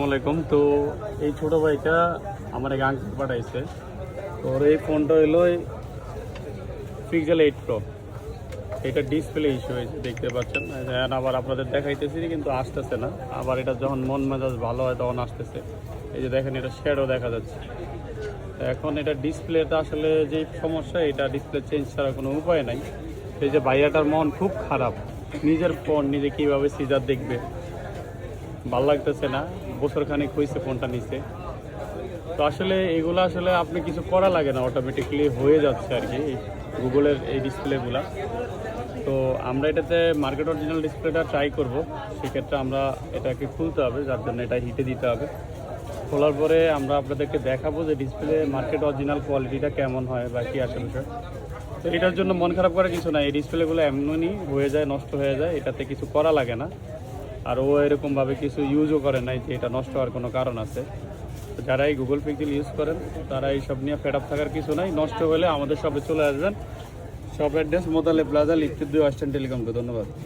আসসালামাইকুম। তো এই ছোট ভাইটা আমার এক আঙ্কেল পাঠাইছে। তো ওর এই ফোনটা হলো পিক্সেল 8 প্রো। এটা ডিসপ্লে ইস্যু হয়েছে, দেখতে পাচ্ছেন। আবার আপনাদের দেখাইতেছি কিন্তু আসতেছে না। আবার এটা যখন মন মেজাজ ভালো হয় তখন আসতেছে। এই যে দেখেন, এটা শ্যাডো দেখা যাচ্ছে। এখন এটা ডিসপ্লেটা আসলে যে সমস্যা, এটা ডিসপ্লে চেঞ্জ ছাড়া কোনো উপায় নাই। এই যে ভাইয়াটার মন খুব খারাপ, নিজের ফোন নিজে কীভাবে সিজার দেখবে, ভাল লাগতেছে না। বছর খানিক হয়েছে ফোনটা নিচে। তো আসলে এগুলো আসলে আপনি কিছু করা লাগে না, অটোমেটিকলি হয়ে যাচ্ছে আর কি গুগলের এই ডিসপ্লেগুলা। তো আমরা এটাতে মার্কেট অরিজিনাল ডিসপ্লেটা ট্রাই করব। সেক্ষেত্রে আমরা এটাকে খুলতে হবে, যার জন্য এটা হিটে দিতে হবে। খোলার পরে আমরা আপনাদেরকে দেখাবো যে ডিসপ্লে মার্কেট অরিজিনাল কোয়ালিটিটা কেমন হয় বা কী আসে বিষয়। তো এটার জন্য মন খারাপ করার কিছু না, এই ডিসপ্লেগুলো এমনই হয়ে যায়, নষ্ট হয়ে যায়, এটাতে কিছু করা লাগে না। আর ও এরকমভাবে কিছু ইউজও করে নাই যে এটা নষ্ট হওয়ার কোনো কারণ আছে। তো যারা এই গুগল পিক্সেল ইউজ করেন তারা এইসব নিয়ে ফেড আপ থাকার কিছু নাই। নষ্ট হলে আমাদের শপে চলে আসবেন। শপ অ্যাড্রেস মোতালে প্লাজা, লিফটের 2 ওয়েস্টার্ন টেলিকমকে। ধন্যবাদ।